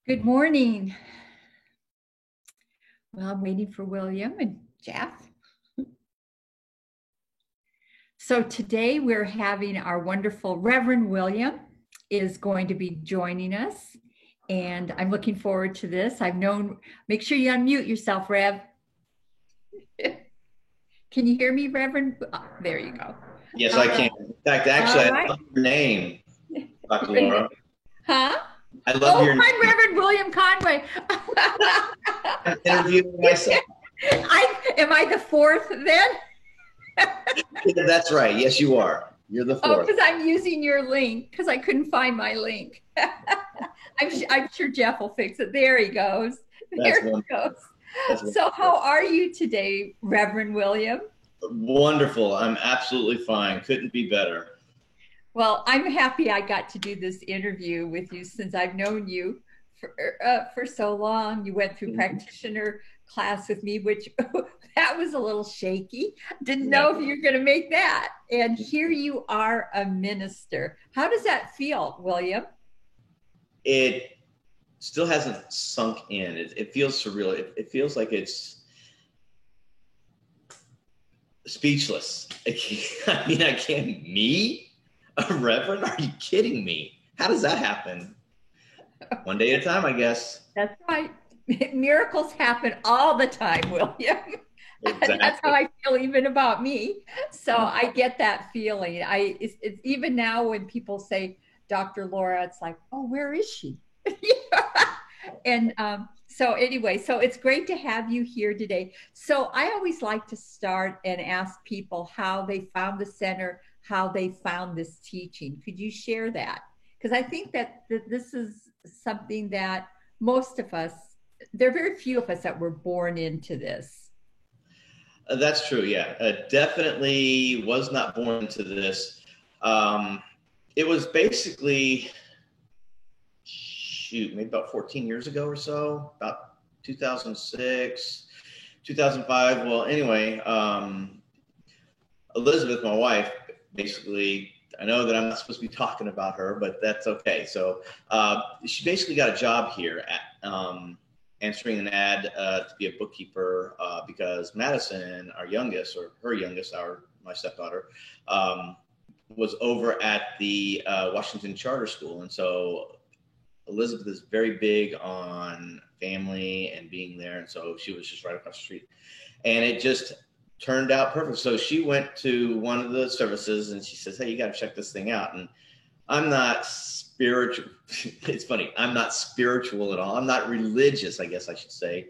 Good morning. Well, I'm waiting for William and Jeff. So today we're having our wonderful Reverend William is going to be joining us. And I'm looking forward to this. Make sure you unmute yourself, Rev. Can you hear me, Reverend? Oh, there you go. Yes, I can. In fact, actually, I love your name, Dr. Laura. Huh? I love your name. I'm Reverend William Conway. I'm interviewing myself. Am I the fourth then? Yeah, that's right. Yes, you are. You're the fourth. Because I'm using your link because I couldn't find my link. I'm sure Jeff will fix it. There he goes. There he goes. So how are you today, Reverend William? Wonderful. I'm absolutely fine. Couldn't be better. Well, I'm happy I got to do this interview with you since I've known you for so long. You went through practitioner class with me, which that was a little shaky. Didn't know if you were going to make that. And here you are, a minister. How does that feel, William? It still hasn't sunk in. It feels surreal. It feels like it's speechless. I can't. Me? A reverend? Are you kidding me? How does that happen? One day at a time, I guess. That's right. Miracles happen all the time, William. Exactly. That's how I feel even about me. So I get that feeling. It's even now when people say Dr. Laura, it's like, oh, where is she? And so anyway, so it's great to have you here today. So I always like to start and ask people how they found the center, how they found this teaching. Could you share that? Because I think that this is something that most of us, there are very few of us that were born into this. That's true. Yeah, definitely was not born into this. It was basically, maybe about 14 years ago or so, about 2006, 2005. Well, anyway, Elizabeth, my wife, basically, I know that I'm not supposed to be talking about her, but that's okay. So she basically got a job here at answering an ad to be a bookkeeper because Madison, our youngest, or her youngest, my stepdaughter, was over at the Washington Charter School. And so Elizabeth is very big on family and being there. And so she was just right across the street. And it just turned out perfect. So she went to one of the services and she says, hey, you got to check this thing out. And I'm not spiritual. It's funny. I'm not spiritual at all. I'm not religious, I guess I should say.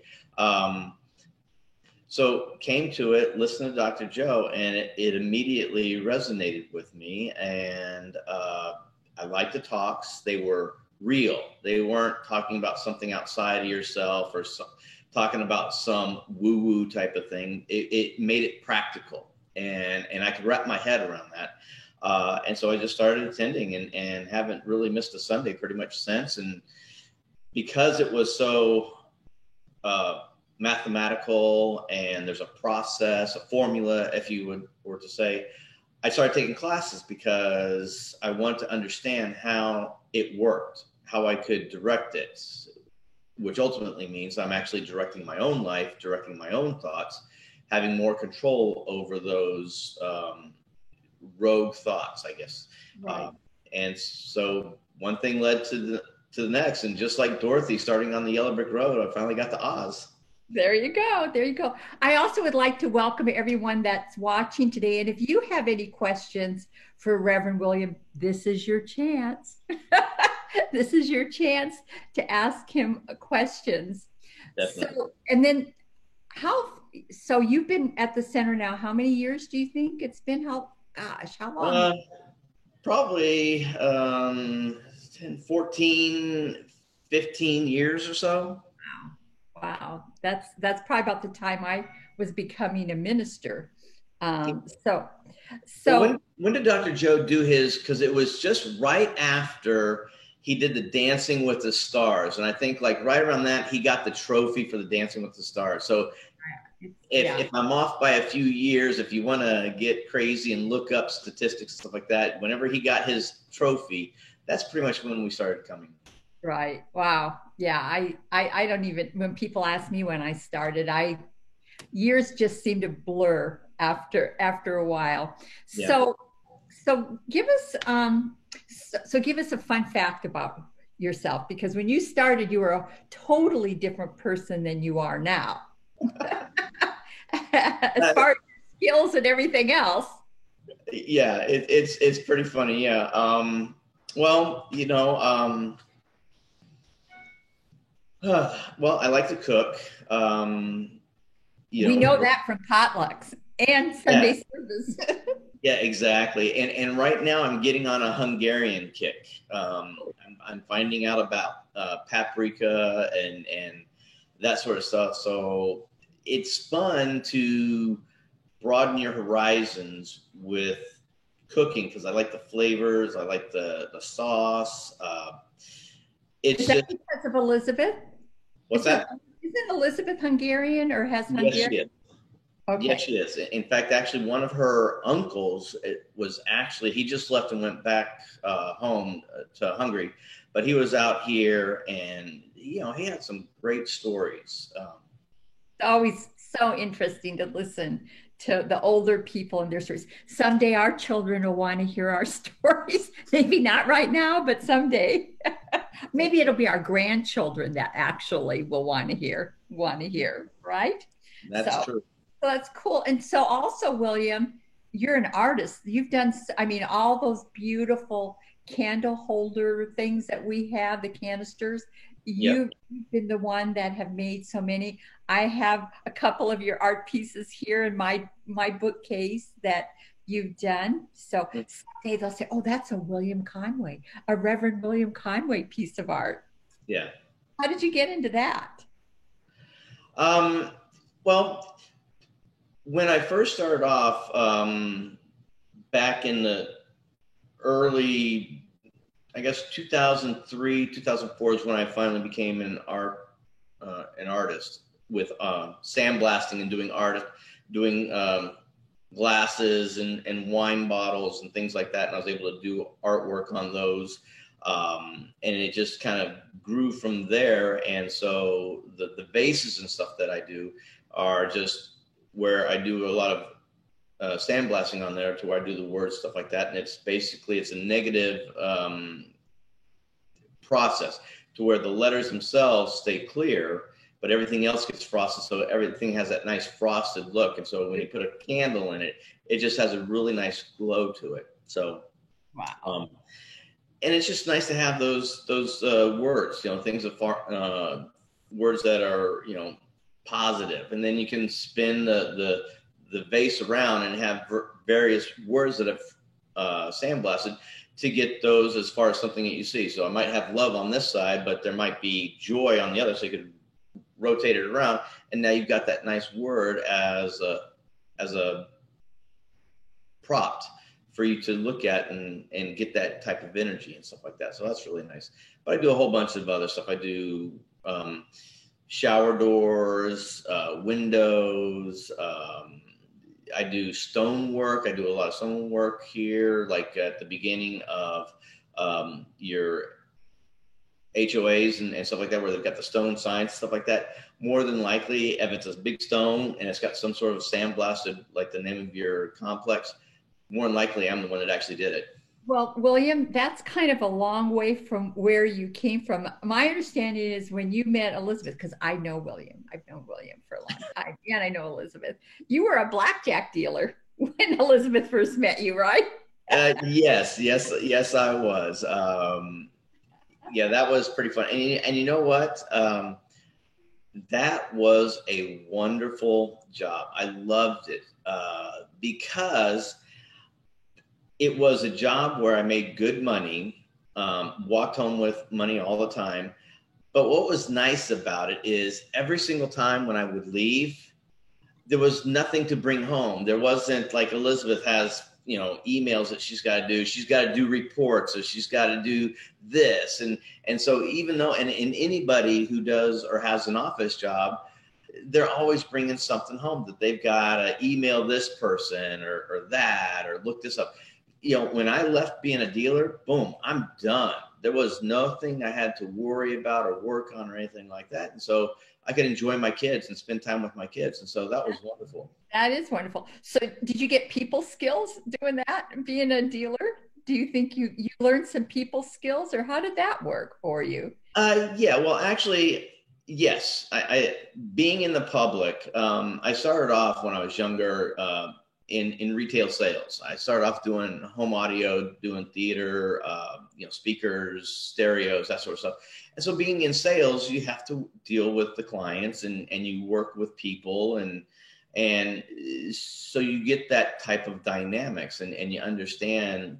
So came to it, listened to Dr. Joe, and it immediately resonated with me. And I liked the talks. They were real. They weren't talking about something outside of yourself or talking about some woo-woo type of thing. It made it practical, and I could wrap my head around that. And so I just started attending and haven't really missed a Sunday pretty much since. And because it was so mathematical and there's a process, a formula, if you were to say, I started taking classes because I wanted to understand how it worked, how I could direct it, which ultimately means I'm actually directing my own life, directing my own thoughts, having more control over those rogue thoughts, I guess. Right. And so one thing led to the next. And just like Dorothy starting on the yellow brick road, I finally got to Oz. There you go. There you go. I also would like to welcome everyone that's watching today. And if you have any questions for Reverend William, this is your chance. This is your chance to ask him questions. Definitely. So, and then so you've been at the center now, how many years do you think it's been? How long? Probably 10, 14, 15 years or so. Wow. That's probably about the time I was becoming a minister. So when did Dr. Joe do his, because it was just right after he did the Dancing with the Stars. And I think like right around that, he got the trophy for the Dancing with the Stars. So if I'm off by a few years, if you want to get crazy and look up statistics and stuff like that, whenever he got his trophy, that's pretty much when we started coming. Right. Wow. Yeah. I don't even, when people ask me when I started, years just seem to blur after a while. Yeah. So give us so give us a fun fact about yourself, because when you started, you were a totally different person than you are now, as Uh, far as skills and everything else. yeah, it's pretty funny. Yeah. Well, well, I like to cook. We know that from potlucks and Yeah, Sunday service. yeah, exactly. And right now I'm getting on a Hungarian kick. I'm finding out about paprika and that sort of stuff. So it's fun to broaden your horizons with cooking because I like the flavors, I like the sauce. Is It's that just because of Elizabeth? what's Is her that? isn't Elizabeth Hungarian or has Yes, Hungarian? she is. Yes, Okay. she is. In fact, actually, one of her uncles was actually he just left and went back home to Hungary, but he was out here, and he had some great stories. It's always so interesting to listen to the older people and their stories. Someday our children will want to hear our stories. Maybe not right now, but someday. Maybe it'll be our grandchildren that actually will want to hear, right? That's So, true. so that's cool. And so also, William, you're an artist. You've done, I mean, all those beautiful candle holder things that we have, the canisters. Yep. You've been the one that have made so many. I have a couple of your art pieces here in my bookcase that you've done. So someday they'll say, "Oh, that's a William Conway, a Reverend William Conway piece of art." Yeah. How did you get into that? Um, well, when I first started off, back in the early, I guess 2003, 2004 is when I finally became an artist with sandblasting and doing glasses and wine bottles and things like that. And I was able to do artwork on those. And it just kind of grew from there. And so the vases and stuff that I do are just where I do a lot of sandblasting on there to where I do the words, stuff like that. And it's a negative process to where the letters themselves stay clear, but everything else gets frosted. So everything has that nice frosted look. And so when you put a candle in it, it just has a really nice glow to it. So, Wow. and it's just nice to have those words, things of words that are, positive. And then you can spin the vase around and have various words that have sandblasted to get those as far as something that you see. So I might have love on this side, but there might be joy on the other. So you could rotate it around, and now you've got that nice word as a prop for you to look at and get that type of energy and stuff like that. So that's really nice. But I do a whole bunch of other stuff. I do shower doors, windows. I do stone work. I do a lot of stone work here, like at the beginning of your HOAs and stuff like that, where they've got the stone signs, stuff like that. More than likely, if it's a big stone and it's got some sort of sandblasted, like the name of your complex, more than likely I'm the one that actually did it. Well, William, that's kind of a long way from where you came from. My understanding is when you met Elizabeth, because I know William, I've known William for a long time, and I know Elizabeth. You were a blackjack dealer when Elizabeth first met you, right? Yes, I was. Yeah, that was pretty fun. And you know what? That was a wonderful job. I loved it because it was a job where I made good money, walked home with money all the time. But what was nice about it is every single time when I would leave, there was nothing to bring home. There wasn't like Elizabeth has, emails that she's got to do. She's got to do reports, or she's got to do this. And so even though, and anybody who does or has an office job, they're always bringing something home that they've got to email this person or that, or look this up. when I left being a dealer, boom, I'm done. There was nothing I had to worry about or work on or anything like that. And so I could enjoy my kids and spend time with my kids. And so that was wonderful. That is wonderful. So did you get people skills doing that, being a dealer? Do you think you learned some people skills, or how did that work for you? Yeah, well, actually, yes. Being in the public, I started off when I was younger in retail sales. I started off doing home audio, doing theater, speakers, stereos, that sort of stuff. And so, being in sales, you have to deal with the clients, and you work with people, and so you get that type of dynamics, and you understand,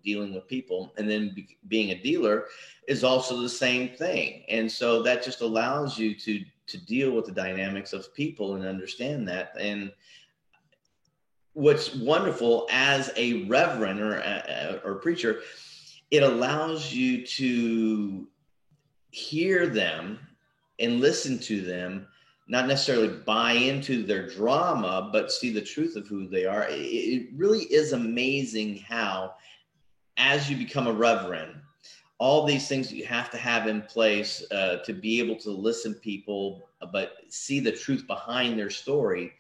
dealing with people. And then being a dealer is also the same thing. And so that just allows you to deal with the dynamics of people and understand that. And what's wonderful as a reverend or preacher, it allows you to hear them and listen to them, not necessarily buy into their drama, but see the truth of who they are. It really is amazing how, as you become a reverend, all these things that you have to have in place to be able to listen to people, but see the truth behind their story,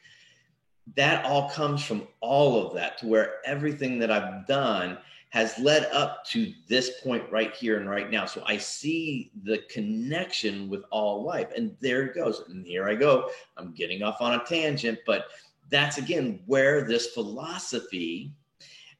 that all comes from all of that, to where everything that I've done has led up to this point right here and right now. So I see the connection with all life, and there it goes. And here I go. I'm getting off on a tangent, but that's again where this philosophy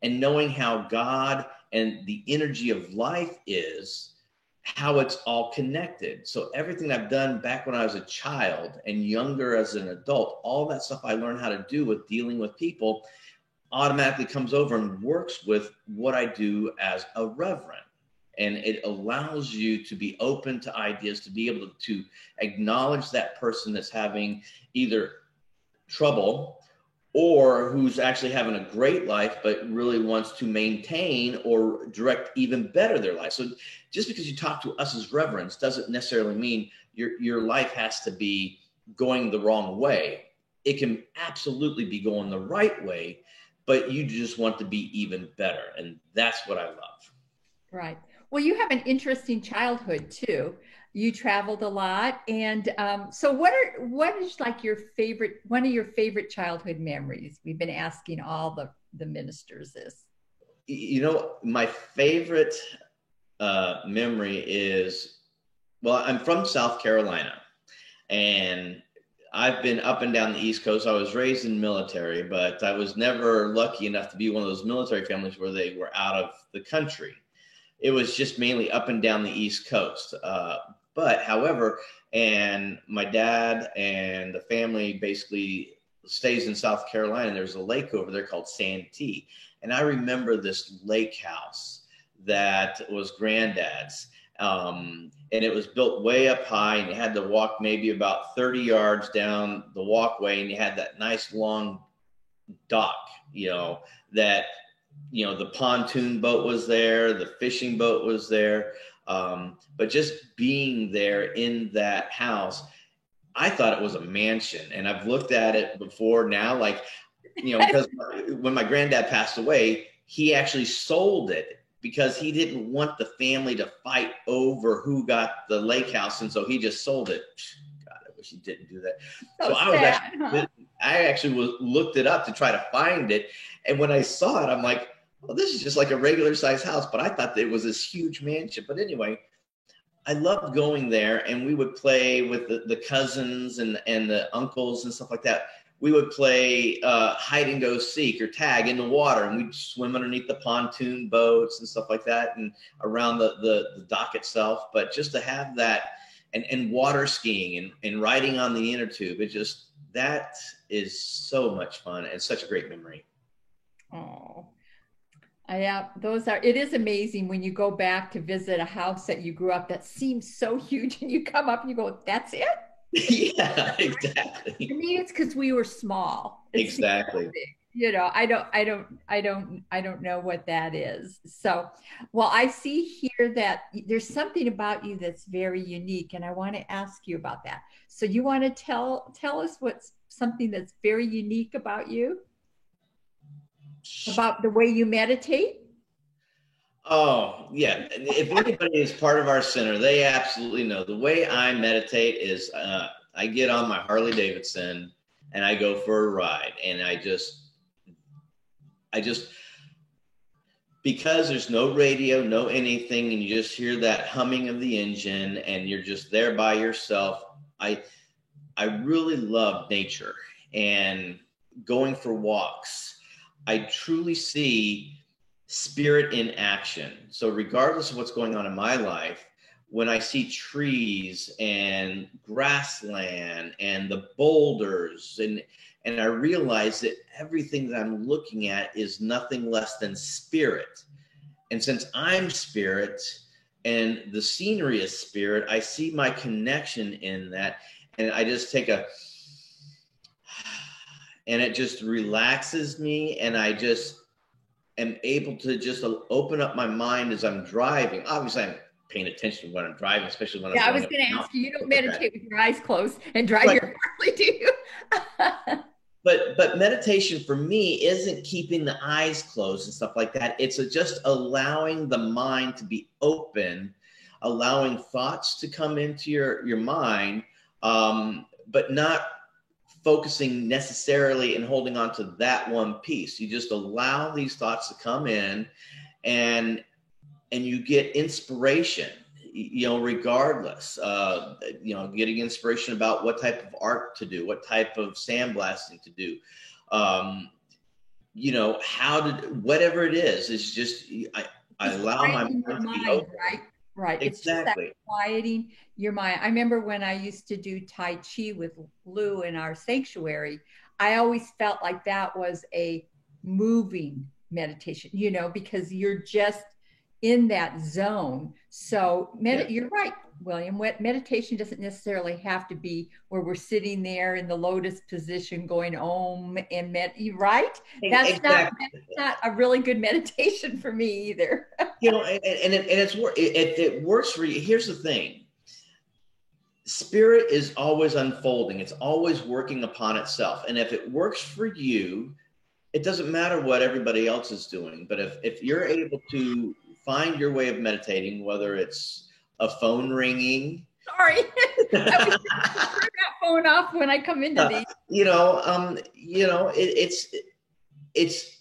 and knowing how God and the energy of life is, how it's all connected. So everything I've done back when I was a child and younger as an adult, all that stuff I learned how to do with dealing with people automatically comes over and works with what I do as a reverend. And it allows you to be open to ideas, to be able to acknowledge that person that's having either trouble or who's actually having a great life, but really wants to maintain or direct even better their life. So just because you talk to us as reverends doesn't necessarily mean your life has to be going the wrong way. It can absolutely be going the right way, but you just want to be even better. And that's what I love. Right. Well, you have an interesting childhood too. You traveled a lot, and so what is like your favorite, one of your favorite childhood memories? We've been asking all the ministers this. My favorite memory is, well, I'm from South Carolina, and I've been up and down the East Coast. I was raised in the military, but I was never lucky enough to be one of those military families where they were out of the country. It was just mainly up and down the East Coast. But however, and my dad and the family basically stays in South Carolina. And there's a lake over there called Santee. And I remember this lake house that was granddad's. And it was built way up high, and you had to walk maybe about 30 yards down the walkway, and you had that nice long dock, that, the pontoon boat was there, the fishing boat was there. But just being there in that house, I thought it was a mansion. And I've looked at it before now, because when my granddad passed away, he actually sold it because he didn't want the family to fight over who got the lake house. And so he just sold it. God, I wish he didn't do that. So I actually looked it up to try to find it. And when I saw it, I'm like, well, this is just like a regular size house, but I thought that it was this huge mansion. But anyway, I loved going there, and we would play with the cousins and the uncles and stuff like that. We would play hide and go seek or tag in the water, and we'd swim underneath the pontoon boats and stuff like that, and around the dock itself. But just to have that, and water skiing and riding on the inner tube, that is so much fun and such a great memory. Oh. Yeah, it is amazing when you go back to visit a house that you grew up that seems so huge, and you come up and you go, that's it? Yeah, exactly. To me, it's because we were small. Exactly. I don't know what that is. So, well, I see here that there's something about you that's very unique, and I want to ask you about that. So you want to tell us what's something that's very unique about you? About the way you meditate? Oh, yeah. If anybody is part of our center, they absolutely know. The way I meditate is I get on my Harley Davidson and I go for a ride. And I just, because there's no radio, no anything, and you just hear that humming of the engine and you're just there by yourself. I really love nature and going for walks. I truly see spirit in action. So regardless of what's going on in my life, when I see trees and grassland and the boulders and I realize that everything that I'm looking at is nothing less than spirit. And since I'm spirit and the scenery is spirit, I see my connection in that. And I just take and it just relaxes me. And I just am able to just open up my mind as I'm driving. Obviously, I'm paying attention when I'm driving, especially when I'm I was going to ask you, you don't meditate with your eyes closed and drive your Harley, do you? But meditation for me isn't keeping the eyes closed and stuff like that. It's just allowing the mind to be open, allowing thoughts to come into your mind, but not focusing necessarily and holding on to that one piece. You just allow these thoughts to come in and you get inspiration, regardless, getting inspiration about what type of art to do, what type of sandblasting to do, how to, whatever it is, it's just, I allow my mind to be open. Right. Exactly. It's just that quieting your mind. I remember when I used to do Tai Chi with Lou in our sanctuary, I always felt like that was a moving meditation, because you're just in that zone. So you're right, William. Meditation doesn't necessarily have to be where we're sitting there in the lotus position going om and you're right. That's not a really good meditation for me either. It works for you. Here's the thing. Spirit is always unfolding. It's always working upon itself. And if it works for you, it doesn't matter what everybody else is doing. But if you're able to find your way of meditating, whether it's a phone ringing. Sorry, I was turn that phone off when I come into these. It's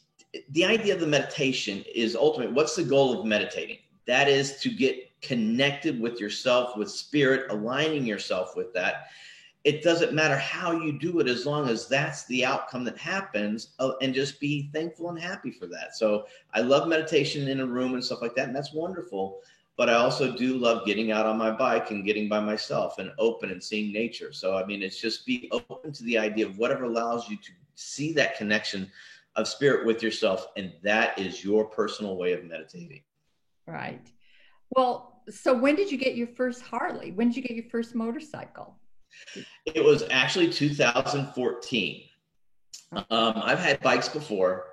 the idea of the meditation is ultimate. What's the goal of meditating? That is to get connected with yourself, with spirit, aligning yourself with that. It doesn't matter how you do it, as long as that's the outcome that happens, and just be thankful and happy for that. So I love meditation in a room and stuff like that, and that's wonderful. But I also do love getting out on my bike and getting by myself and open and seeing nature. So, I mean, it's just be open to the idea of whatever allows you to see that connection of spirit with yourself. And that is your personal way of meditating. Right. Well, so when did you get your first Harley? When did you get your first motorcycle? It was actually 2014. I've had bikes before.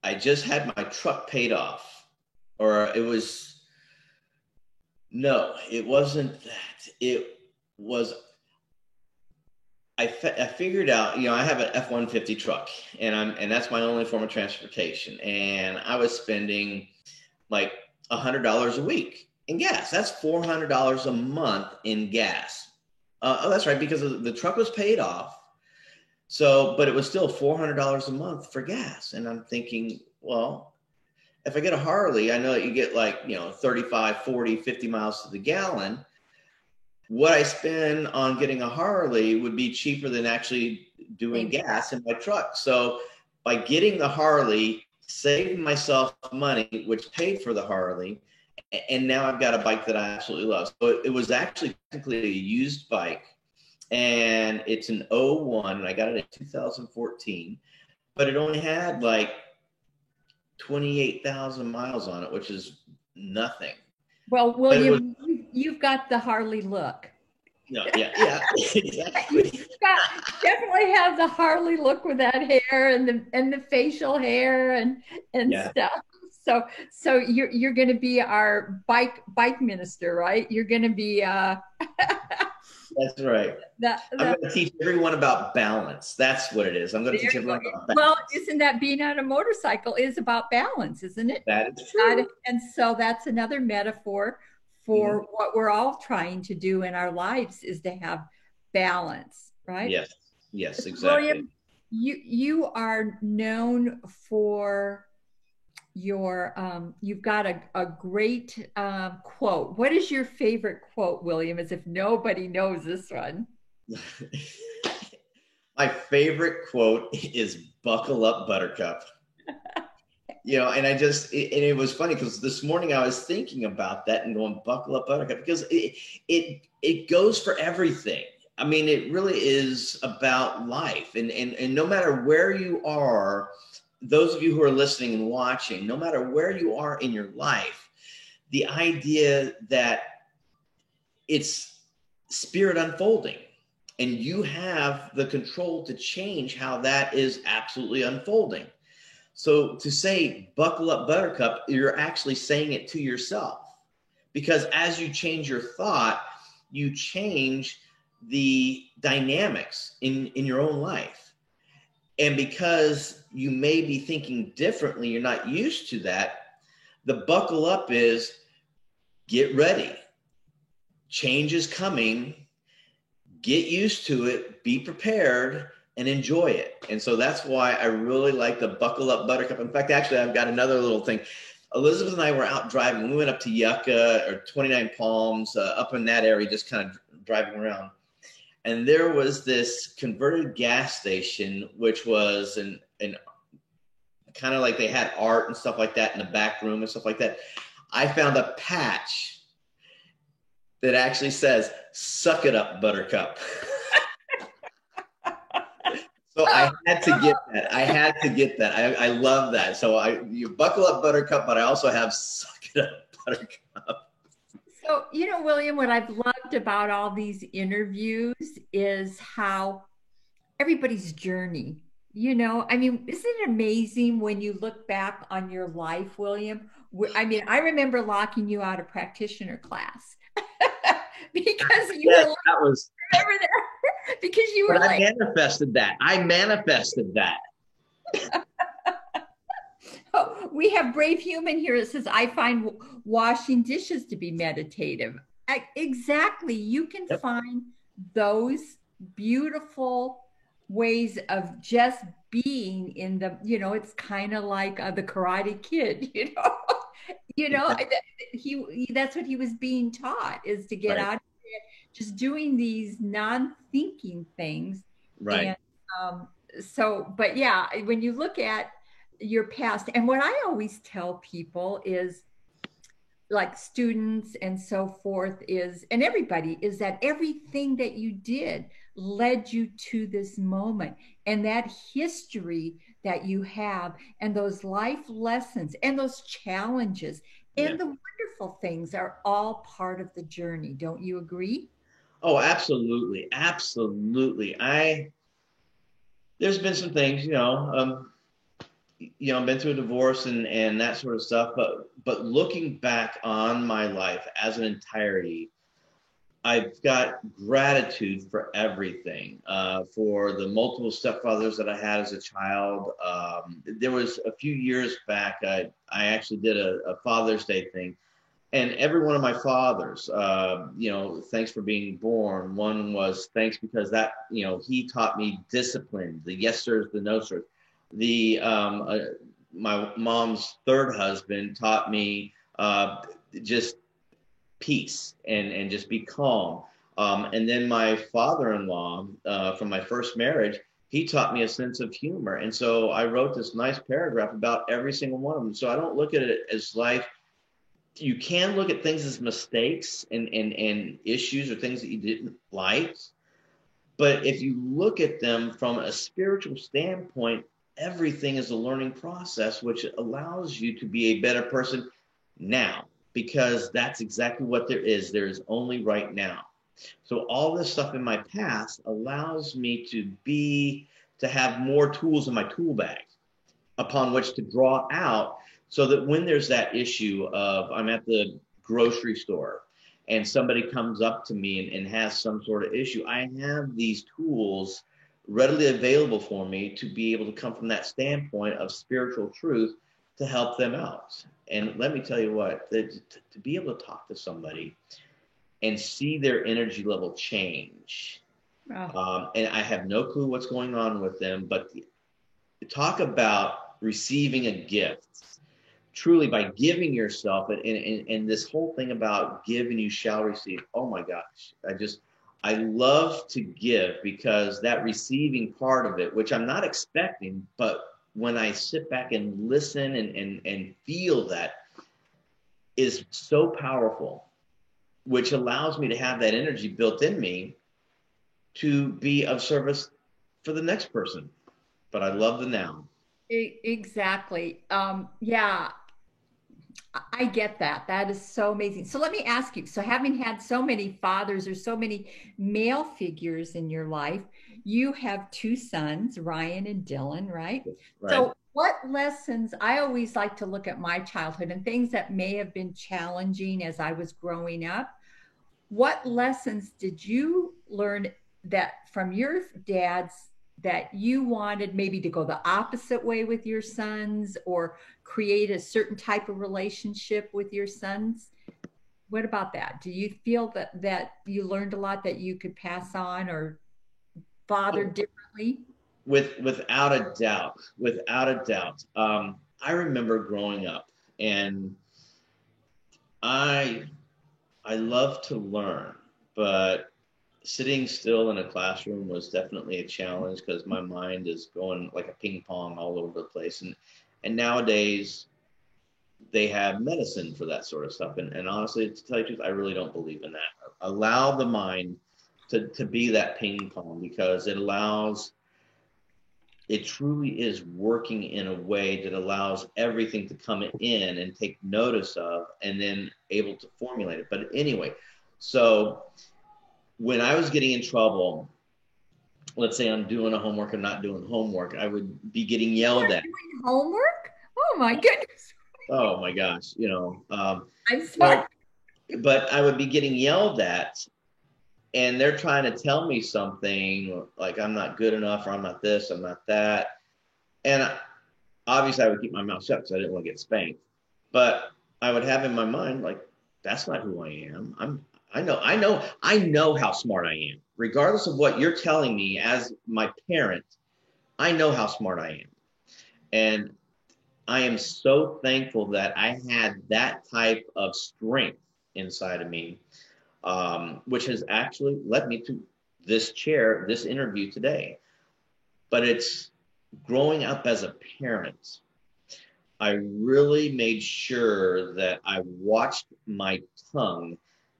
I just had my truck paid off, it wasn't that. It was, I figured out, I have an F-150 truck and that's my only form of transportation. And I was spending like $100 a week in gas. That's $400 a month in gas. That's right. Because the truck was paid off. So, but it was still $400 a month for gas. And I'm thinking, well, if I get a Harley, I know that you get 35, 40, 50 miles to the gallon. What I spend on getting a Harley would be cheaper than actually doing gas in my truck. So by getting the Harley, saving myself money, which paid for the Harley, and now I've got a bike that I absolutely love. So it was actually technically a used bike. And it's an 01, and I got it in 2014, but it only had 28,000 miles on it, which is nothing. Well, William, you've got the Harley look. No, yeah, exactly. You definitely have the Harley look with that hair and the facial hair and stuff. So you're going to be our bike minister, right? You're going to be That's right. I'm going to teach everyone about balance. That's what it is. I'm going to teach everyone about balance. Well, isn't that being on a motorcycle is about balance, isn't it? That is true. And so that's another metaphor for what we're all trying to do in our lives is to have balance, right? Yes. Yes, exactly. William, you are known for your you've got a great quote. What is your favorite quote, William? As if nobody knows this one. My favorite quote is "Buckle up, Buttercup." And it was funny because this morning I was thinking about that and going, "Buckle up, Buttercup," because it goes for everything. I mean, it really is about life, and no matter where you are. Those of you who are listening and watching, no matter where you are in your life, the idea that it's spirit unfolding and you have the control to change how that is absolutely unfolding. So to say, buckle up, Buttercup, you're actually saying it to yourself, because as you change your thought, you change the dynamics in your own life. And because you may be thinking differently, you're not used to that, the buckle up is get ready. Change is coming. Get used to it, be prepared, and enjoy it. And so that's why I really like the buckle up, Buttercup. In fact, actually, I've got another little thing. Elizabeth and I were out driving. We went up to Yucca or 29 Palms, up in that area, just kind of driving around. And there was this converted gas station, which was an kind of like they had art and stuff like that in the back room and stuff like that. I found a patch that actually says, "Suck it up, Buttercup." So I had to get that. I love that. So you buckle up, Buttercup, but I also have "Suck it up, Buttercup." So, William, what I've loved about all these interviews is how everybody's journey, I mean, isn't it amazing when you look back on your life, William? I mean, I remember locking you out of practitioner class because you were that was remember that because you were I manifested that. Oh, we have Brave Human here. It says, "I find washing dishes to be meditative." Exactly. You can find those beautiful ways of just being in the, it's kind of like the Karate Kid, that's what he was being taught, is to get out of it, just doing these non-thinking things. Right. And but yeah, when you look at your past, and what I always tell people is, like students and so forth, is, and everybody, is that everything that you did led you to this moment, and that history that you have, and those life lessons and those challenges and the wonderful things are all part of the journey. Don't you agree? Oh, absolutely. Absolutely. There's been some things, I've been through a divorce and that sort of stuff, but looking back on my life as an entirety, I've got gratitude for everything, for the multiple stepfathers that I had as a child. There was a few years back, I actually did a Father's Day thing, and every one of my fathers, thanks for being born. One was thanks because that, he taught me discipline, the yes sirs, the no sirs. My mom's third husband taught me just peace and just be calm. And then my father-in-law from my first marriage, he taught me a sense of humor. And so I wrote this nice paragraph about every single one of them. So I don't look at it as life. You can look at things as mistakes and issues or things that you didn't like. But if you look at them from a spiritual standpoint, everything is a learning process, which allows you to be a better person now, because that's exactly what there is. There is only right now. So all this stuff in my past allows me to have more tools in my tool bag upon which to draw out, so that when there's that issue of I'm at the grocery store and somebody comes up to me and has some sort of issue, I have these tools readily available for me to be able to come from that standpoint of spiritual truth to help them out. And let me tell you what, to be able to talk to somebody and see their energy level change. Wow. And I have no clue what's going on with them, but talk about receiving a gift. Truly, by giving yourself, and this whole thing about give and you shall receive. Oh my gosh, I love to give, because that receiving part of it, which I'm not expecting, but when I sit back and listen and feel that, is so powerful, which allows me to have that energy built in me to be of service for the next person. But I love the now. Exactly. Yeah, I get that. That is so amazing. So let me ask you, so having had so many fathers or so many male figures in your life, you have two sons, Ryan and Dylan, right? Right. So what lessons, I always like to look at my childhood and things that may have been challenging as I was growing up. What lessons did you learn that from your dads that you wanted maybe to go the opposite way with your sons, or create a certain type of relationship with your sons? What about that? Do you feel that you learned a lot that you could pass on or father differently? Without a doubt, without a doubt. I remember growing up, and I love to learn, but sitting still in a classroom was definitely a challenge, because my mind is going like a ping pong all over the place. And nowadays they have medicine for that sort of stuff. And honestly, to tell you the truth, I really don't believe in that. Allow the mind to be that ping pong, because it truly is working in a way that allows everything to come in and take notice of, and then able to formulate it. But anyway, so when I was getting in trouble, let's say I'm doing a homework, I'm not doing homework, I would be getting yelled at. Doing homework? Oh my goodness. Oh my gosh, I'm sorry. But I would be getting yelled at, and they're trying to tell me something like I'm not good enough, or I'm not this, I'm not that. And obviously I would keep my mouth shut because I didn't want to get spanked. But I would have in my mind, like, that's not who I am. I know how smart I am. Regardless of what you're telling me as my parent, I know how smart I am. And I am so thankful that I had that type of strength inside of me, which has actually led me to this chair, this interview today. But it's growing up as a parent. I really made sure that I watched my tongue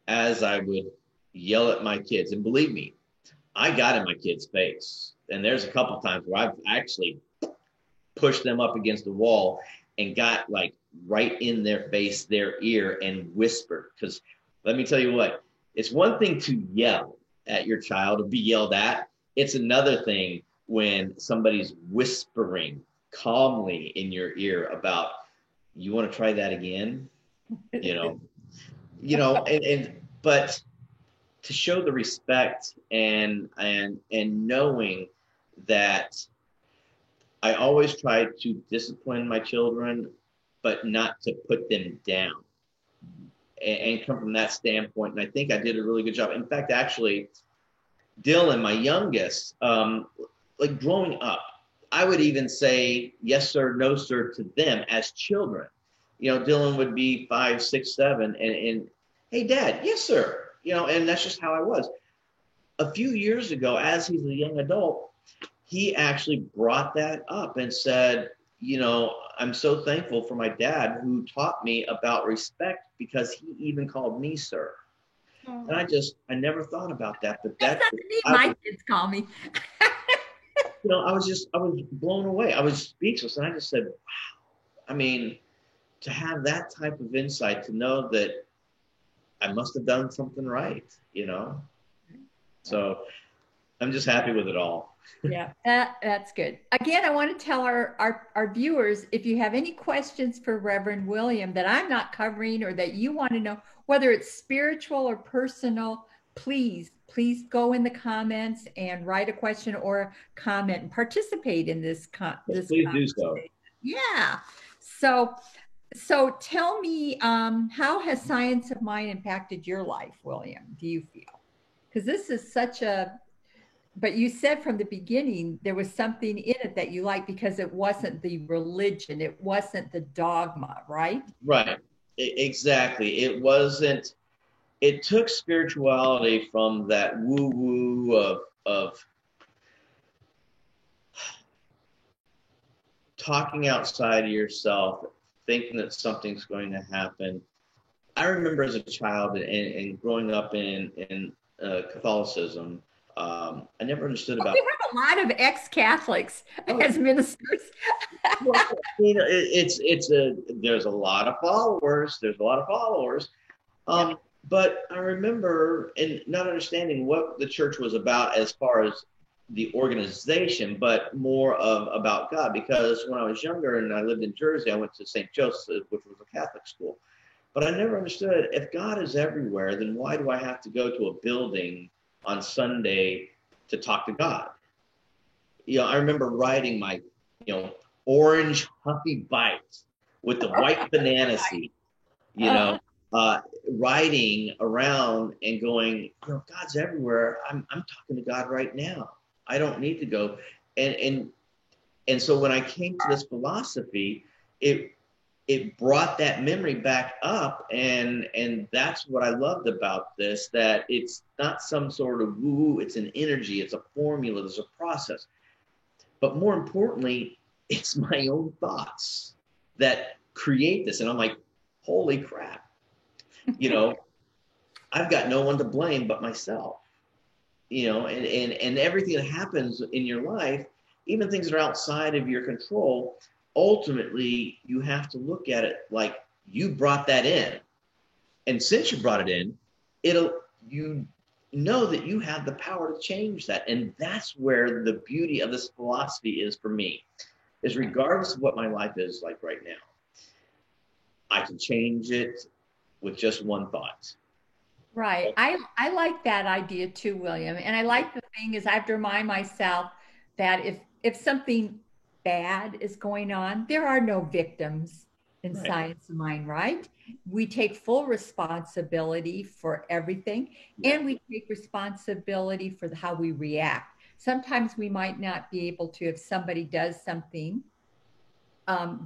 as I would yell at my kids. And believe me, I got in my kids' face. And there's a couple of times where I've actually pushed them up against the wall and got like right in their face, their ear, and whispered. Because let me tell you what, it's one thing to yell at your child or be yelled at. It's another thing when somebody's whispering calmly in your ear about, you want to try that again? But to show the respect and knowing that I always try to discipline my children, but not to put them down, and come from that standpoint. And I think I did a really good job. In fact, actually, Dylan, my youngest, like growing up, I would even say yes sir, no sir to them as children. Dylan would be 5, 6, 7, and hey dad, yes sir. And that's just how I was. A few years ago, as he's a young adult, he actually brought that up and said, I'm so thankful for my dad who taught me about respect, because he even called me sir. Oh. And I never thought about that, but that's not the name my kids call me. I was blown away. I was speechless. And I just said, wow. I mean, to have that type of insight, to know that I must have done something right, So I'm just happy with it all. Yeah, that's good. Again, I want to tell our viewers, if you have any questions for Reverend William that I'm not covering or that you want to know, whether it's spiritual or personal, please go in the comments and write a question or a comment and participate in Yes, this please do so. conversation. Yeah. So so tell me, how has Science of Mind impacted your life, William? Do you feel? Because this is such a, but you said from the beginning there was something in it that you liked because it wasn't the religion, it wasn't the dogma, right? Right. Exactly. It wasn't, it took spirituality from that woo woo of talking outside of yourself, thinking that something's going to happen. I remember as a child and growing up in Catholicism, I never understood Oh, about. we have a lot of ex-Catholics Oh, as ministers. well, it's a there's a lot of followers. There's a lot of followers. Yeah. But I remember and not understanding what the church was about as far as the organization, but more of about God. Because when I was younger and I lived in Jersey, I went to St. Joseph, which was a Catholic school. But I never understood, if God is everywhere, then why do I have to go to a building on Sunday to talk to God? I remember riding my, you know, orange Huffy bike with the white banana seat, you know, Uh, uh, riding around and going, God's everywhere. I'm talking to God right now. I don't need to go. And and and so when I came to this philosophy, it it brought that memory back up, and that's what I loved about this, that it's not some sort of woo, it's an energy, it's a formula, there's a process. But more importantly, it's my own thoughts that create this. And I'm like, holy crap, you know, I've got no one to blame but myself, and everything that happens in your life, even things that are outside of your control, ultimately you have to look at it like you brought that in. And since you brought it in, you know that you have the power to change that. And that's where the beauty of this philosophy is for me, is regardless of what my life is like right now, I can change it with just one thought. right. I like that idea too, William. And I like the thing is I have to remind myself that if something bad is going on, there are no victims in Right. Science of Mind, right? We take full responsibility for everything, Yeah. and we take responsibility for how we react. Sometimes we might not be able to, if somebody does something,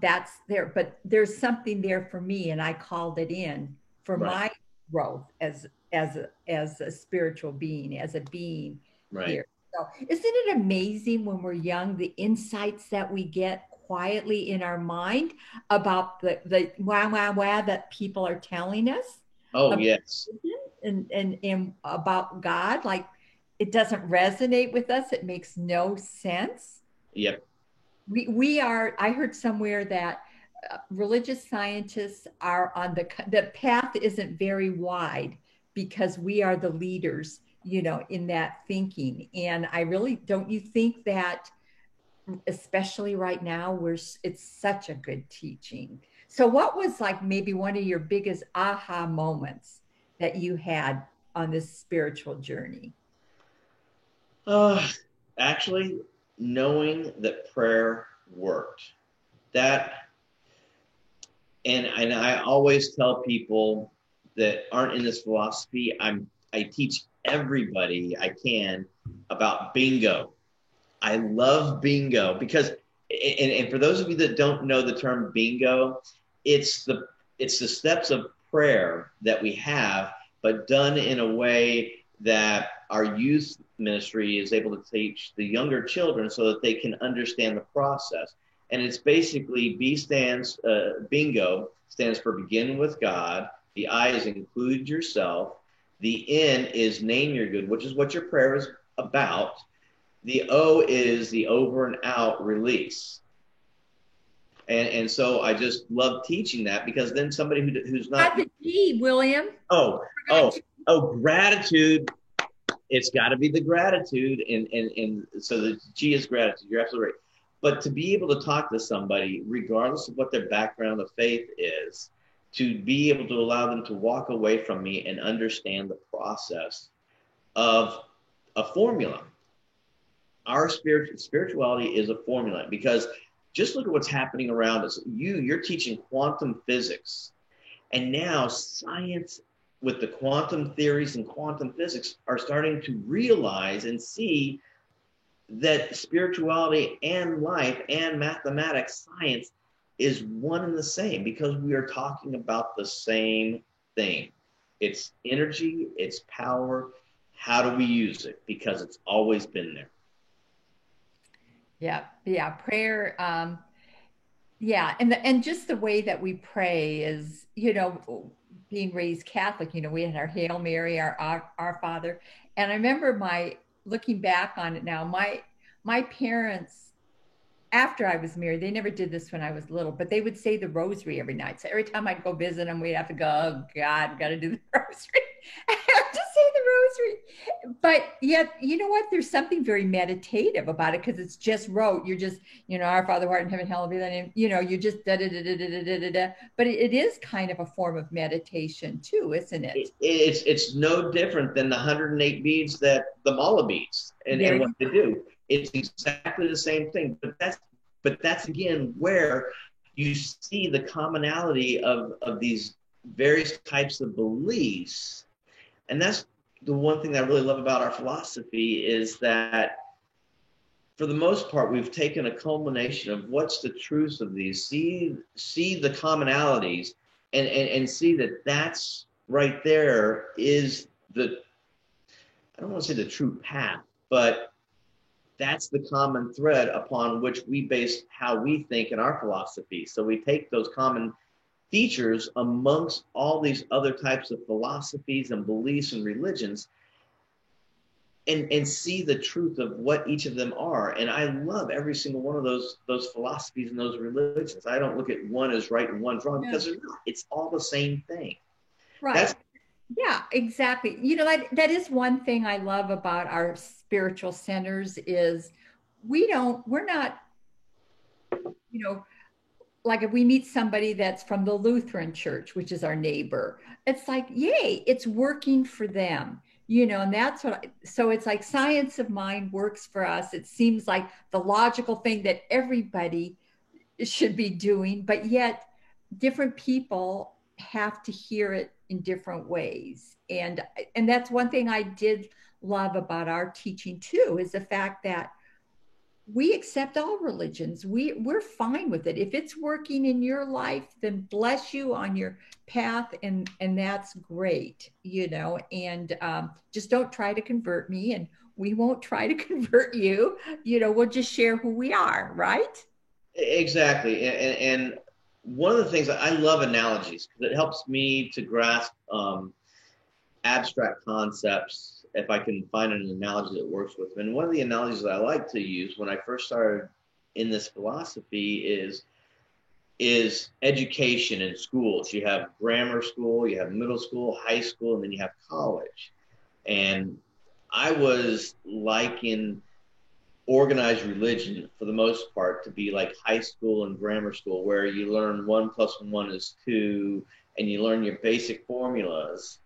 that's there, but there's something there for me, and I called it in for Right. my growth as a spiritual being, as a being Right. here. So, isn't it amazing when we're young the insights that we get quietly in our mind about the wah wah wah that people are telling us Oh, about yes. and about God? Like it doesn't resonate with us. It makes no sense. Yep. We are, I heard somewhere that religious scientists are on the path isn't very wide because we are the leaders, in that thinking. And I really, don't you think that, especially right now, it's such a good teaching. So what was like maybe one of your biggest aha moments that you had on this spiritual journey? Uh, Actually, knowing that prayer worked. That, and I always tell people that aren't in this philosophy, I teach everybody I can about bingo. I love bingo because, and for those of you that don't know the term bingo, it's the it's the steps of prayer that we have, but done in a way that our youth ministry is able to teach the younger children so that they can understand the process. And it's basically bingo stands for begin with God. The I is include yourself. The N is name your good, which is what your prayer is about. The O is the over and out release. And so I just love teaching that, because then somebody who's not, Not the G, William. oh, oh, oh, gratitude it's got to be the gratitude, and so the G is gratitude. You're absolutely right. But to be able to talk to somebody, regardless of what their background of faith is, to be able to allow them to walk away from me and understand the process of a formula. Our spirituality is a formula, because just look at what's happening around us. You're teaching quantum physics, and now science with the quantum theories and quantum physics are starting to realize and see that spirituality and life and mathematics, science is one and the same, because we are talking about the same thing. It's energy, it's power. How do we use it? Because it's always been there. Yeah, yeah, prayer. Yeah, and just the way that we pray is, being raised Catholic. We had our Hail Mary, our Father, and I remember my looking back on it now. My parents, after I was married, they never did this when I was little, but they would say the rosary every night. So every time I'd go visit them, we'd have to go, oh God, got to do the rosary. I have to say the rosary. But yet, you know what? There's something very meditative about it, because it's just wrote. You're just, our Father who art in heaven, hallowed be thy name. You just da da da da da da da da. But it is kind of a form of meditation too, isn't it? It's no different than the 108 beads that the mala beads and what they do. It's exactly the same thing, but that's again where you see the commonality of these various types of beliefs. And that's the one thing that I really love about our philosophy, is that for the most part, we've taken a culmination of what's the truth of these, see the commonalities, and see that that's right there is I don't want to say the true path, but that's the common thread upon which we base how we think in our philosophy. So we take those common features amongst all these other types of philosophies and beliefs and religions, and see the truth of what each of them are. And I love every single one of those philosophies and those religions. I don't look at one as right and one's wrong, because they're not. It's all the same thing. Right. Yeah, exactly. That is one thing I love about our spiritual centers is we're not, like if we meet somebody that's from the Lutheran church, which is our neighbor, it's like, yay, it's working for them, and that's so it's like Science of Mind works for us. It seems like the logical thing that everybody should be doing, but yet different people have to hear it in different ways. And that's one thing I did love about our teaching too, is the fact that we accept all religions. We're fine with it. If it's working in your life, then bless you on your path, and that's great, and just don't try to convert me, and we won't try to convert you. We'll just share who we are, right? Exactly. And one of the things, I love analogies, because it helps me to grasp abstract concepts if I can find an analogy that works with them. And one of the analogies that I like to use when I first started in this philosophy is education in schools. You have grammar school, you have middle school, high school, and then you have college. And I was liking organized religion for the most part to be like high school and grammar school, where you learn 1 + 1 is 2, and you learn your basic formulas.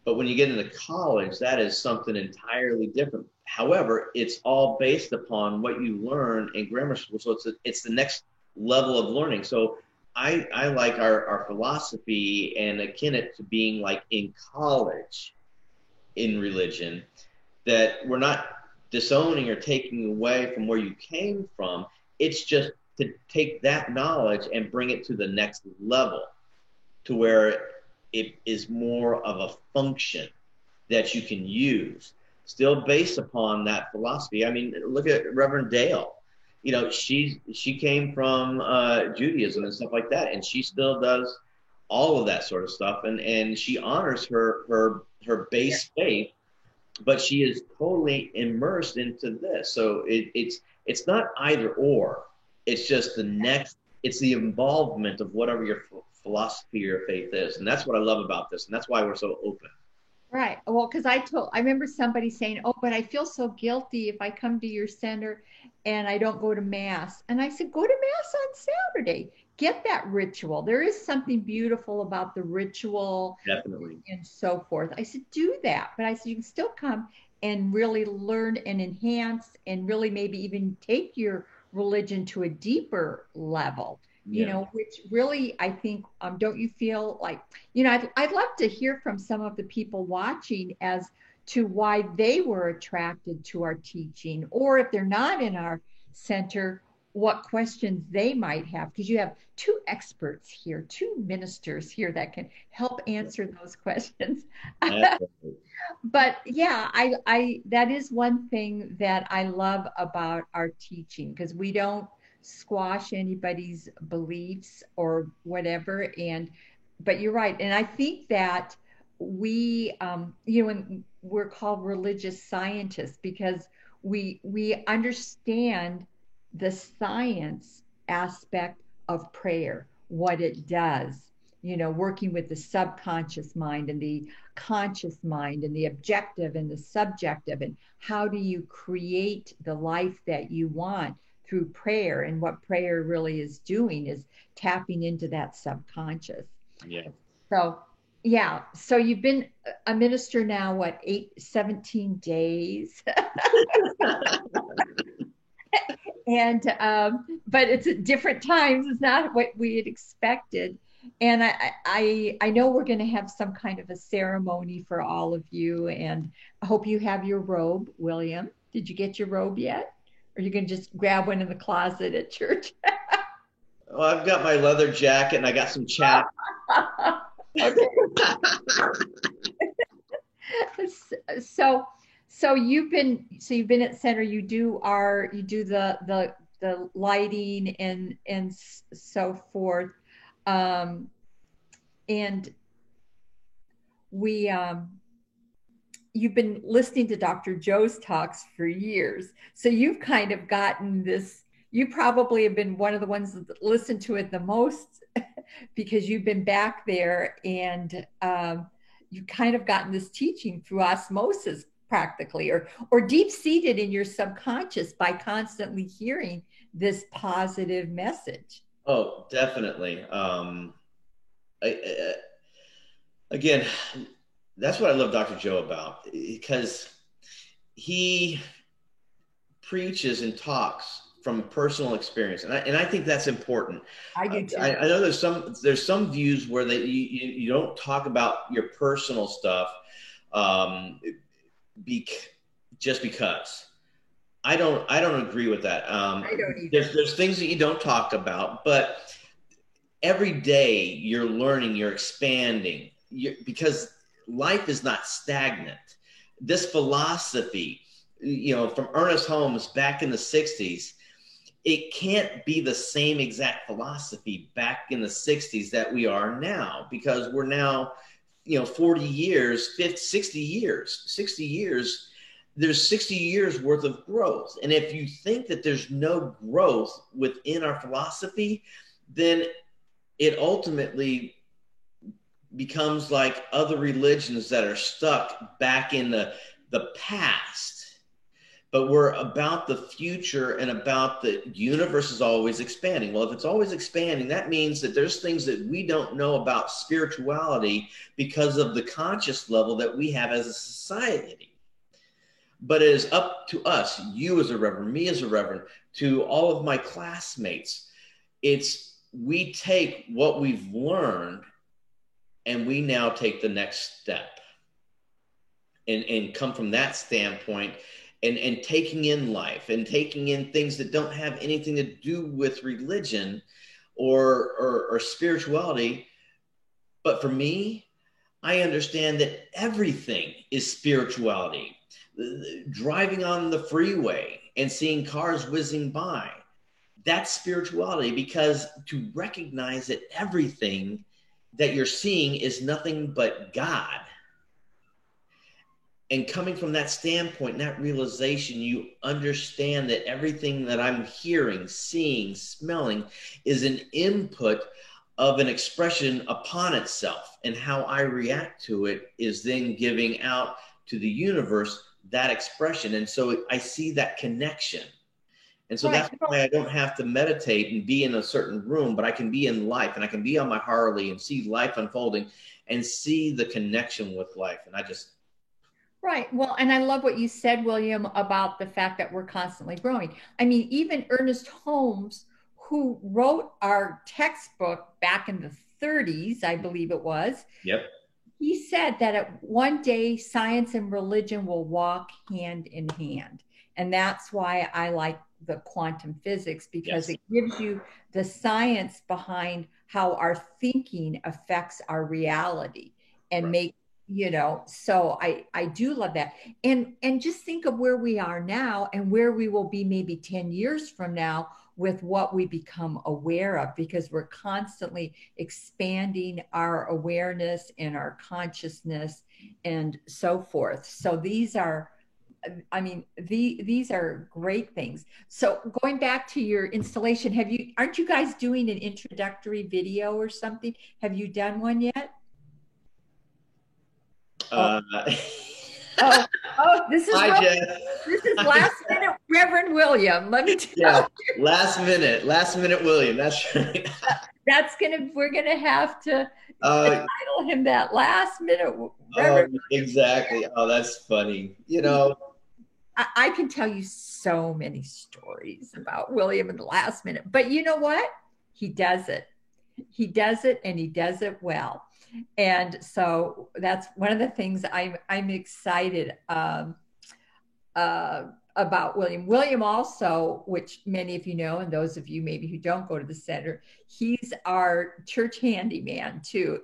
But when you get into college, that is something entirely different. However, it's all based upon what you learn in grammar school. So it's the next level of learning. So I like our philosophy and akin it to being like in college in religion, that we're not disowning or taking away from where you came from. It's just to take that knowledge and bring it to the next level, to where it is more of a function that you can use, still based upon that philosophy. I mean, look at Reverend Dale. She came from Judaism and stuff like that, and she still does all of that sort of stuff, and she honors her base faith, but she is totally immersed into this. So it's not either or. It's just it's the involvement of whatever your philosophy or faith is. And that's what I love about this. And that's why we're so open. Right. Well, because I remember somebody saying, "Oh, but I feel so guilty if I come to your center and I don't go to mass." And I said, "Go to mass on Saturday. Get that ritual. There is something beautiful about the ritual Definitely. and so forth." I said, "Do that." But I said, "You can still come and really learn and enhance and really maybe even take your religion to a deeper level." Yeah. Which really, I think, don't you feel like, I'd love to hear from some of the people watching as to why they were attracted to our teaching, or if they're not in our center, what questions they might have, because you have two experts here, two ministers here that can help answer those questions. Absolutely. But yeah, I that is one thing that I love about our teaching, because we don't squash anybody's beliefs or whatever. But you're right. And I think that and we're called religious scientists because we understand the science aspect of prayer, what it does, working with the subconscious mind and the conscious mind, and the objective and the subjective, and how do you create the life that you want through prayer. And what prayer really is doing is tapping into that subconscious. Yeah. So yeah, so you've been a minister now, what, 17 days? And but it's at different times. It's not what we had expected. And I know we're going to have some kind of a ceremony for all of you, and I hope you have your robe. William, did you get your robe yet, or are you going to just grab one in the closet at church? Well, I've got my leather jacket and I got some chaps. Okay. So you've been at center. You do the lighting and so forth. Um, and we you've been listening to Dr. Joe's talks for years. So you've kind of gotten this, you probably have been one of the ones that listened to it the most because you've been back there, and you've kind of gotten this teaching through osmosis practically, or deep seated in your subconscious by constantly hearing this positive message. Oh, definitely. Again, that's what I love Dr. Joe about, because he preaches and talks from personal experience, and I think that's important. I do too. I know there's some views where you don't talk about your personal stuff, um, be, just because. I don't agree with that. I don't either. There's things that you don't talk about, but every day you're learning, you're expanding, because life is not stagnant. This philosophy, from Ernest Holmes back in the 60s, it can't be the same exact philosophy back in the 60s that we are now, because we're now, 40 years, 50, 60 years, there's 60 years worth of growth. And if you think that there's no growth within our philosophy, then it ultimately becomes like other religions that are stuck back in the past. But we're about the future, and about the universe is always expanding. Well, if it's always expanding, that means that there's things that we don't know about spirituality because of the conscious level that we have as a society. But it is up to us, you as a reverend, me as a reverend, to all of my classmates. We take what we've learned and we now take the next step, and come from that standpoint, and taking in life and taking in things that don't have anything to do with religion or spirituality. But for me, I understand that everything is spirituality. Driving on the freeway and seeing cars whizzing by, that's spirituality, because to recognize that everything that you're seeing is nothing but God. And coming from that standpoint, that realization, you understand that everything that I'm hearing, seeing, smelling is an input of an expression upon itself, and how I react to it is then giving out to the universe that expression. And so I see that connection. And so that's why I don't have to meditate and be in a certain room, but I can be in life, and I can be on my Harley and see life unfolding and see the connection with life. And I just. Right. Well, and I love what you said, William, about the fact that we're constantly growing. I mean, even Ernest Holmes, who wrote our textbook back in the 30s, I believe it was. Yep. He said that one day science and religion will walk hand in hand. And that's why I like the quantum physics, because it gives you the science behind how our thinking affects our reality and so I do love that. And just think of where we are now and where we will be maybe 10 years from now with what we become aware of, because we're constantly expanding our awareness and our consciousness and so forth. So these are great things. So going back to your installation, aren't you guys doing an introductory video or something? Have you done one yet? This is last minute Reverend William. Let me tell you. Last minute William. That's right. We're gonna have to title him that last minute Reverend. Exactly. Oh, that's funny. I can tell you so many stories about William in the last minute, but you know what? He does it. He does it, and he does it well. And so that's one of the things I'm excited about William. William also, which many of you know, and those of you maybe who don't go to the center, he's our church handyman too.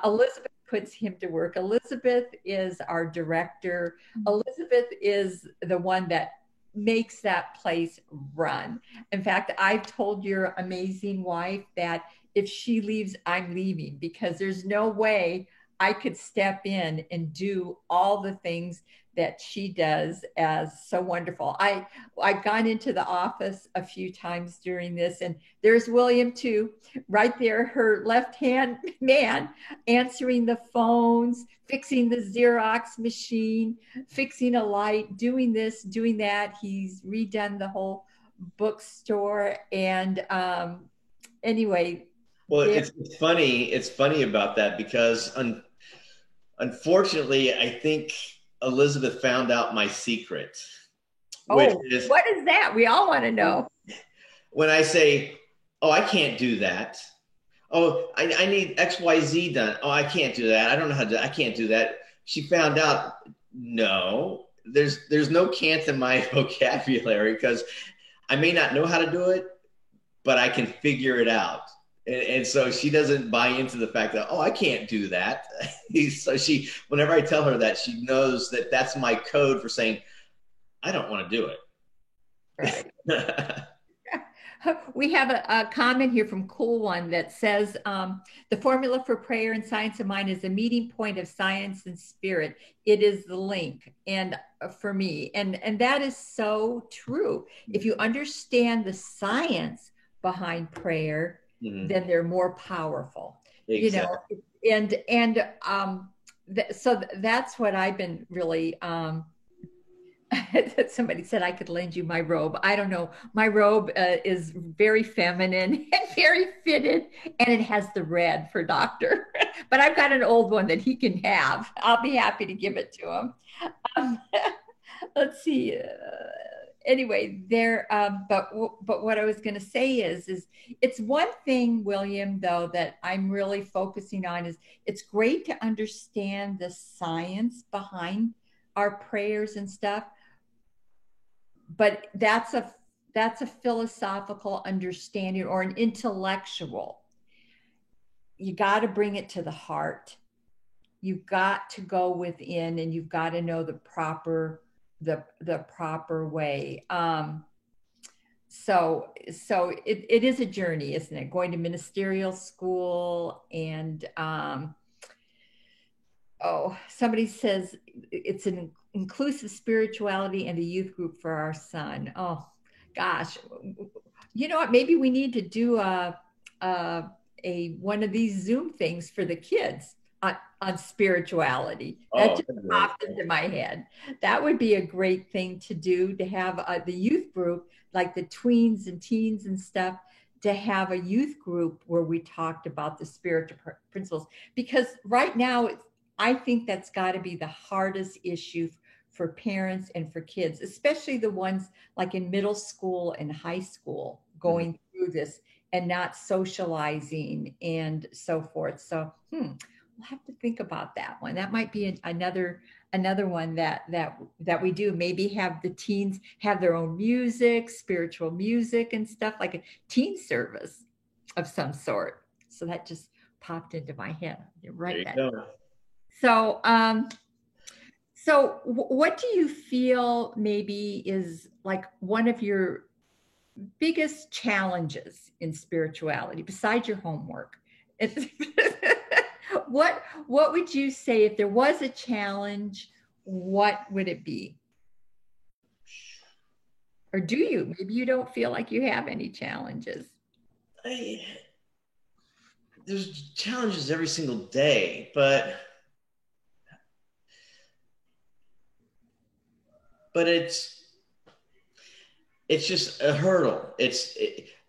Elizabeth puts him to work. Elizabeth is our director. Elizabeth is the one that makes that place run. In fact, I've told your amazing wife that if she leaves, I'm leaving, because there's no way I could step in and do all the things that she does as so wonderful. I've gone into the office a few times during this, and there's William too, right there, her left-hand man, answering the phones, fixing the Xerox machine, fixing a light, doing this, doing that. He's redone the whole bookstore. And anyway. Well, it's funny. It's funny about that because unfortunately, I think Elizabeth found out my secret. What is that? We all want to know. When I say, "Oh, I can't do that." "Oh, I need XYZ done." "Oh, I can't do that. I don't know how to do that. I can't do that." She found out, no, there's no can't in my vocabulary, because I may not know how to do it, but I can figure it out. And so she doesn't buy into the fact that, I can't do that. So whenever I tell her that, she knows that that's my code for saying, I don't want to do it. Right. We have a comment here from Cool One that says, the formula for prayer and science of mind is a meeting point of science and spirit. It is the link. And for me, and that is so true. If you understand the science behind prayer, then they're more powerful. Exactly. So that's what I've been really somebody said I could lend you my robe. I don't know. My robe is very feminine and very fitted, and it has the red for doctor. But I've got an old one that he can have. I'll be happy to give it to him. Let's see. Anyway, but what I was going to say is it's one thing, William, though, that I'm really focusing on is it's great to understand the science behind our prayers and stuff, but that's a philosophical understanding or an intellectual. You got to bring it to the heart. You've got to go within, and you've got to know the proper way. So it is a journey, isn't it? Going to ministerial school, and somebody says it's an inclusive spirituality and a youth group for our son. Oh gosh, you know what? Maybe we need to do a a one of these Zoom things for the kids on spirituality. That Oh, just popped into my head. That would be a great thing to do, to have the youth group, like the tweens and teens and stuff, to have a youth group where we talked about the spiritual principles. Because right now, I think that's got to be the hardest issue for parents and for kids, especially the ones like in middle school and high school going through this and not socializing and so forth. So, we'll have to think about that one. That might be another one that we do. Maybe have the teens have their own music, spiritual music and stuff, like a teen service of some sort. So that just popped into my head. You're right. There you go. So, what do you feel maybe is like one of your biggest challenges in spirituality besides your homework? What would you say if there was a challenge? What would it be? Or do you? Maybe you don't feel like you have any challenges. There's challenges every single day, but it's just a hurdle.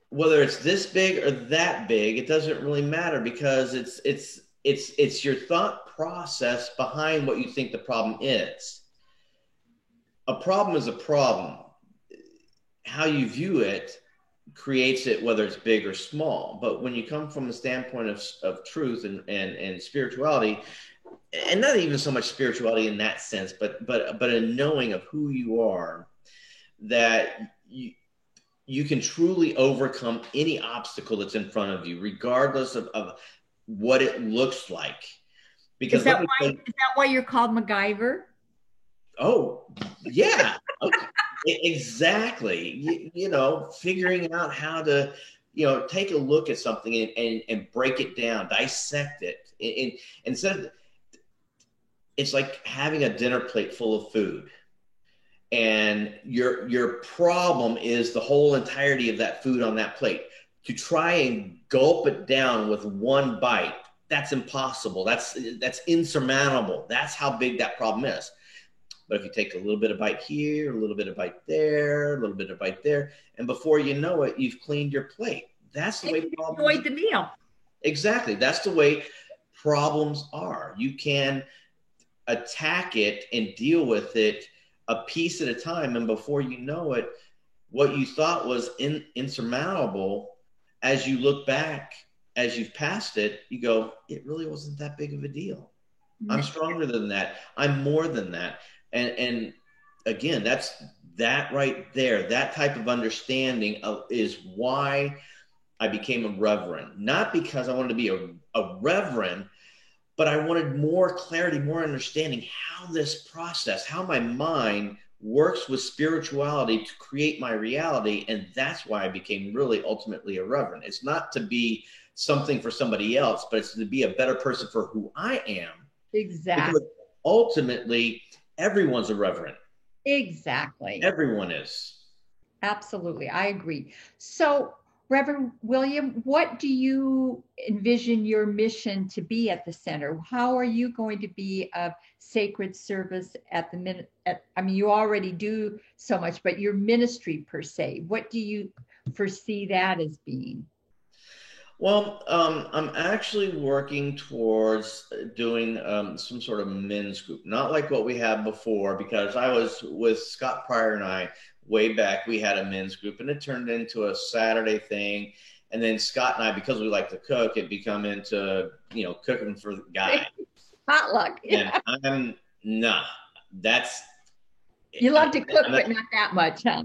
Whether it's this big or that big, it doesn't really matter, because it's your thought process behind what you think the problem is. A problem is a problem. How you view it creates it, whether it's big or small. But when you come from a standpoint of truth and spirituality, and not even so much spirituality in that sense, but a knowing of who you are, that you can truly overcome any obstacle that's in front of you, regardless of what it looks like. Because is that why you're called MacGyver? Oh, yeah. Okay. Exactly. Figuring out how to, take a look at something and break it down, dissect it. And instead of, it's like having a dinner plate full of food, and your problem is the whole entirety of that food on that plate. To try and gulp it down with one bite, that's impossible. That's insurmountable. That's how big that problem is. But if you take a little bit of bite here, a little bit of bite there, a little bit of bite there, and before you know it, you've cleaned your plate. That's the way problems enjoyed the meal. Exactly. That's the way problems are. You can attack it and deal with it a piece at a time, and before you know it, what you thought was insurmountable, as you look back, as you've passed it, you go, it really wasn't that big of a deal. I'm stronger than that. I'm more than that. And again, that's that right there. That type of understanding is why I became a reverend. Not because I wanted to be a reverend, but I wanted more clarity, more understanding how this process, how my mind works with spirituality to create my reality. And that's why I became really ultimately a reverend. It's not to be something for somebody else, but it's to be a better person for who I am. Exactly. Because ultimately, everyone's a reverend. Exactly. Everyone is. Absolutely. I agree. So, Reverend William, what do you envision your mission to be at the center? How are you going to be of sacred service at the minute? I mean, you already do so much, but your ministry per se, what do you foresee that as being? Well, I'm actually working towards doing some sort of men's group, not like what we had before, because I was with Scott Pryor and I way back. We had a men's group, and it turned into a Saturday thing. And then Scott and I, because we like to cook, it become into cooking for the guy. Potluck. Yeah. And that's. You love to cook, but not that much, huh?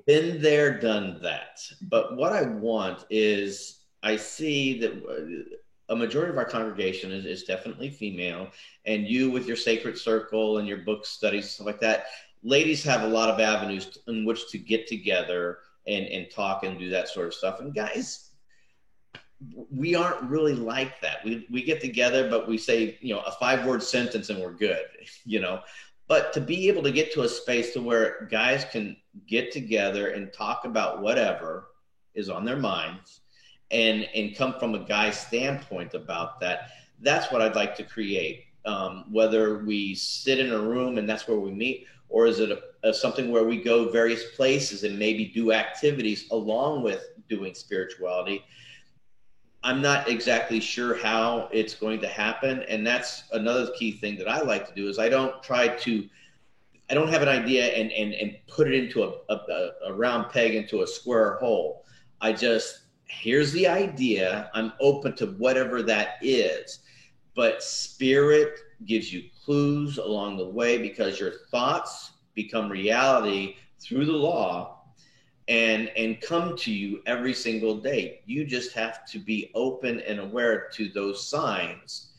Been there, done that. But what I want is, I see that a majority of our congregation is definitely female, and you with your sacred circle and your book studies, stuff like that, ladies have a lot of avenues in which to get together and talk and do that sort of stuff. And guys, we aren't really like that. We get together, but we say, a 5-word sentence and we're good, But to be able to get to a space to where guys can get together and talk about whatever is on their minds, and come from a guy's standpoint about that. That's what I'd like to create. Whether we sit in a room and that's where we meet, or is it something where we go various places and maybe do activities along with doing spirituality. I'm not exactly sure how it's going to happen. And that's another key thing that I like to do is I don't have an idea and put it into a round peg into a square hole. I just, here's the idea. I'm open to whatever that is. But spirit gives you clues along the way because your thoughts become reality through the law and come to you every single day. You just have to be open and aware to those signs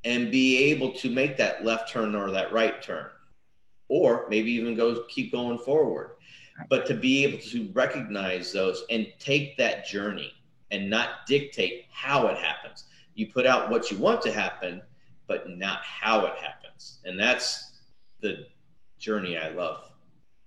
and be able to make that left turn or that right turn, or maybe even keep going forward. But to be able to recognize those and take that journey and not dictate how it happens. You put out what you want to happen, but not how it happens. And that's the journey I love.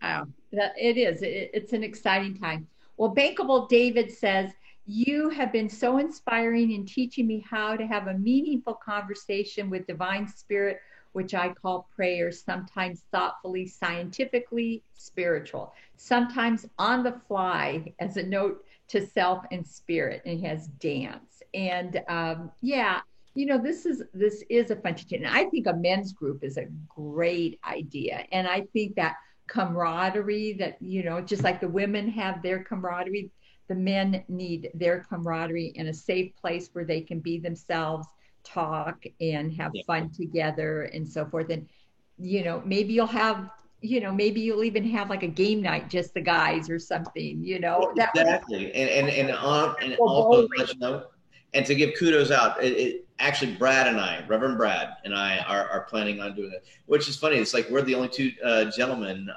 Wow, it is. It's an exciting time. Well, Bankable David says, you have been so inspiring in teaching me how to have a meaningful conversation with divine spirit, which I call prayer, sometimes thoughtfully, scientifically, spiritual, sometimes on the fly as a note to self and spirit, and he has dance. And yeah, this is a fun teaching. And I think a men's group is a great idea. And I think that camaraderie that, just like the women have their camaraderie, the men need their camaraderie in a safe place where they can be themselves, talk and have fun together and so forth. And, maybe you'll have, maybe you'll even have like a game night, just the guys or something, Exactly. And also let you know, and to give kudos out, actually Brad and I, Reverend Brad and I are planning on doing it, which is funny. It's like we're the only two gentlemen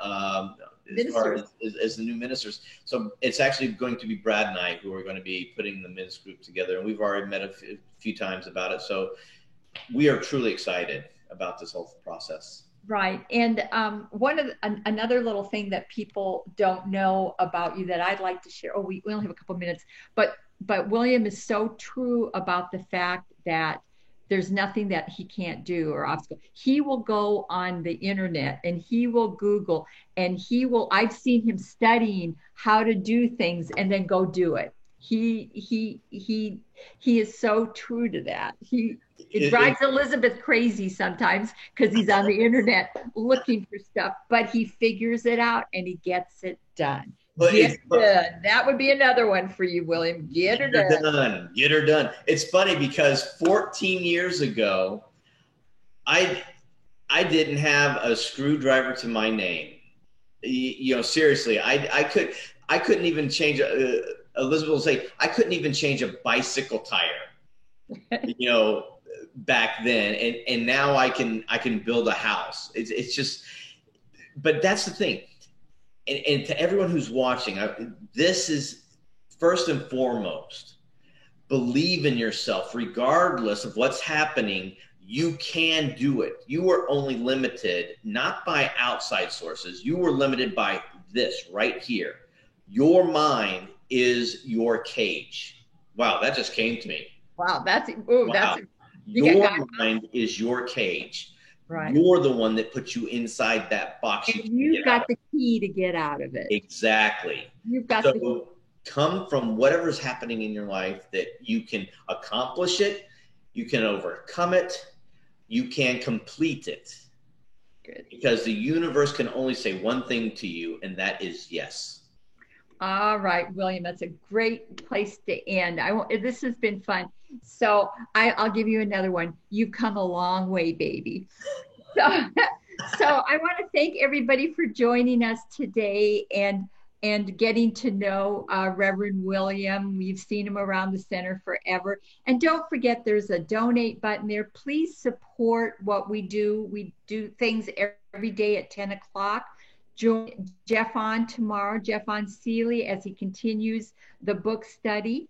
as far as the new ministers. So it's actually going to be Brad and I who are going to be putting the men's group together. And we've already met a few times about it. So we are truly excited about this whole process. Right. And another little thing that people don't know about you that I'd like to share. Oh, we only have a couple of minutes, but William is so true about the fact that there's nothing that he can't do or obstacle. He will go on the internet and he will Google and I've seen him studying how to do things and then go do it. He is so true to that. It drives Elizabeth crazy sometimes because he's on the internet looking for stuff, but he figures it out and he gets it done. Get her done. That would be another one for you, William. Get her done. Get her done. It's funny because 14 years ago, I didn't have a screwdriver to my name. Seriously, I couldn't even change. Elizabeth will say, I couldn't even change a bicycle tire. Back then, and now I can build a house. It's just, but that's the thing. And to everyone who's watching, this is first and foremost, believe in yourself, regardless of what's happening. You can do it. You are only limited, not by outside sources. You were limited by this right here. Your mind is your cage. Wow, that just came to me. Wow, your mind is your cage. Right. You're the one that puts you inside that box. And you've got the key to get out of it. Exactly. You've got come from whatever's happening in your life that you can accomplish it, you can overcome it, you can complete it. Good. Because the universe can only say one thing to you, and that is yes. All right, William, that's a great place to end. This has been fun. So I'll give you another one. You've come a long way, baby. So I want to thank everybody for joining us today and getting to know Reverend William. We've seen him around the center forever. And don't forget, there's a donate button there. Please support what we do. We do things every day at 10 o'clock. Join Jeff on tomorrow, Jeff on Seeley, as he continues the book study.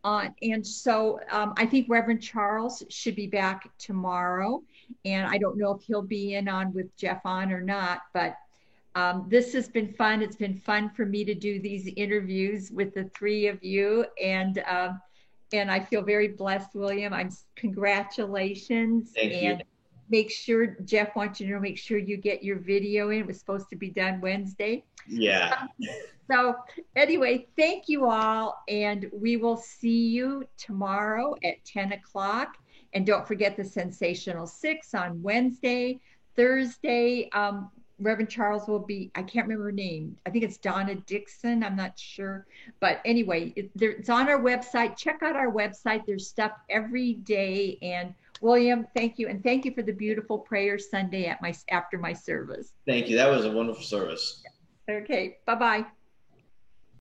And so I think Reverend Charles should be back tomorrow. And I don't know if he'll be in on with Jeff on or not, but This has been fun. It's been fun for me to do these interviews with the three of you, and I feel very blessed, William. Congratulations, Thank you. and make sure Jeff wants you to know, make sure you get your video in. It was supposed to be done Wednesday. Yeah. So anyway, thank you all, and we will see you tomorrow at 10 o'clock. And don't forget the Sensational Six on Wednesday. Thursday, Reverend Charles will be, I can't remember her name. I think it's Donna Dixon. I'm not sure. But anyway, it's on our website. Check out our website. There's stuff every day. And William, thank you. And thank you for the beautiful prayer Sunday after my service. Thank you. That was a wonderful service. Okay. Bye-bye.